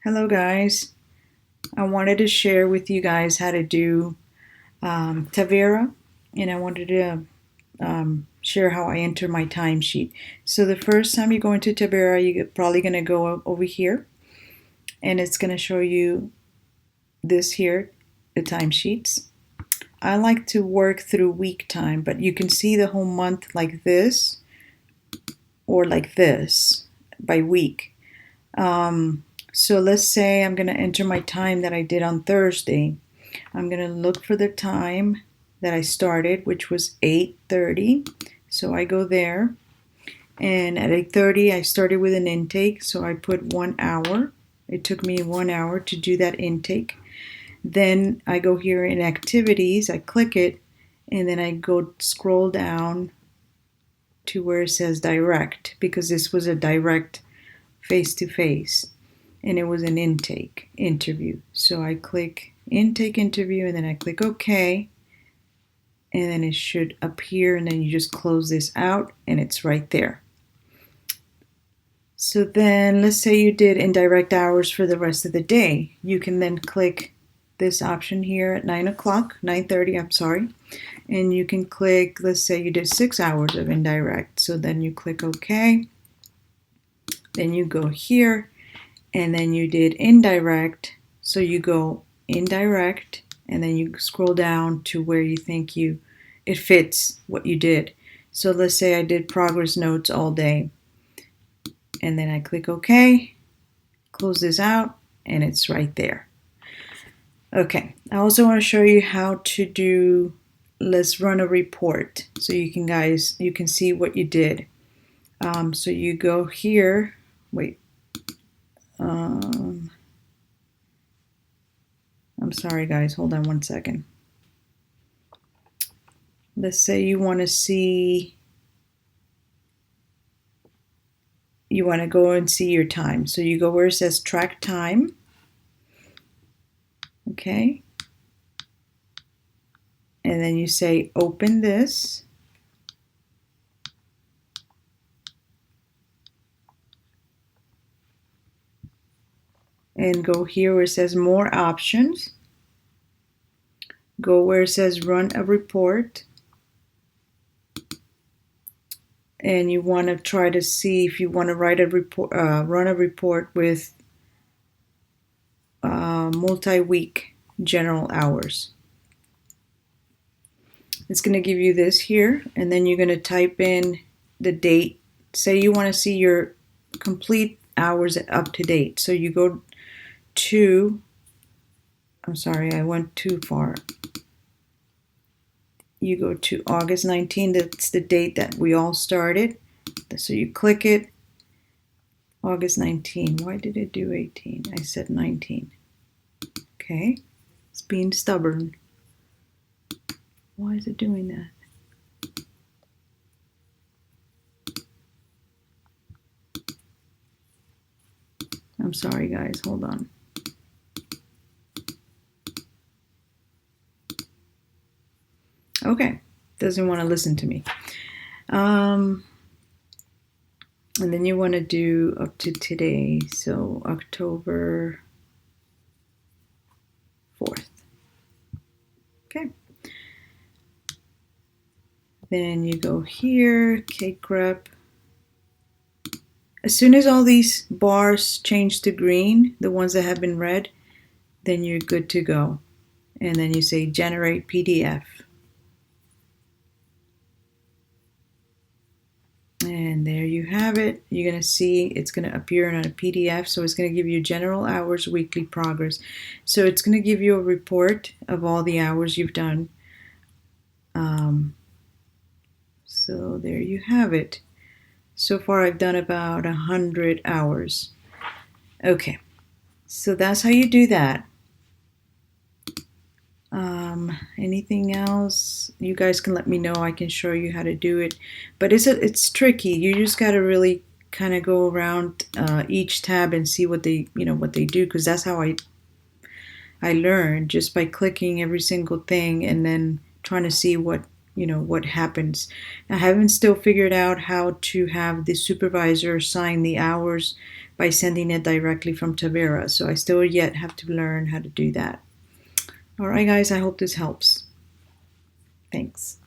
Hello guys, I wanted to share with you guys how to do Tavera, and I wanted to share how I enter my timesheet. So the first time you go into Tavera, you're probably going to go over here and it's going to show you this here, the timesheets. I like to work through week time, but you can see the whole month like this or like this by week. So let's say I'm going to enter my time that I did on Thursday. I'm going to look for the time that I started, which was 8:30. So I go there, and at 8:30 I started with an intake, so I put 1 hour. It took me 1 hour to do that intake. Then I go here in activities, I click it, and then I go scroll down to where it says direct, because this was a direct face-to-face and it was an intake interview. So I click intake interview and then I click OK, and then it should appear, and then you just close this out and it's right there. So then let's say you did indirect hours for the rest of the day. You can then click this option here at 9:30, I'm sorry, and you can click, let's say you did 6 hours of indirect. So then you click OK, then you go here, and then you did indirect, so you go indirect, and then you scroll down to where you think it fits what you did. So let's say I did progress notes all day, and then I click OK, close this out, and it's right there. Okay, I also want to show you how to do, let's run a report so you can see what you did. So you go here, wait, I'm sorry guys, hold on one second. Let's say you want to see, you want to go and see your time. So you go where it says track time. Okay. And then you say open this. And go here where it says more options. Go where it says run a report. And you want to try to see if you want to write a report, run a report with multi-week general hours. It's going to give you this here, and then you're going to type in the date. Say you want to see your complete hours up to date. So you go to, I'm sorry, I went too far. You go to August 19, that's the date that we all started. So you click it, August 19. Why did it do 18? I said 19. Okay, it's being stubborn. Why is it doing that? I'm sorry guys, hold on. Okay, doesn't want to listen to me. And then you want to do up to today, so October 4th. Okay. Then you go here, cake rep. As soon as all these bars change to green, the ones that have been red, then you're good to go. And then you say generate PDF. And there you have it. You're going to see it's going to appear on a PDF. So it's going to give you general hours, weekly progress. So it's going to give you a report of all the hours you've done. So there you have it. So far I've done about 100 hours. Okay, so that's how you do that. Anything else? You guys can let me know. I can show you how to do it. But it's tricky. You just got to really kind of go around each tab and see what they do, because that's how I learned, just by clicking every single thing and then trying to see what happens. I haven't still figured out how to have the supervisor sign the hours by sending it directly from Tavera. So I still yet have to learn how to do that. All right, guys, I hope this helps. Thanks.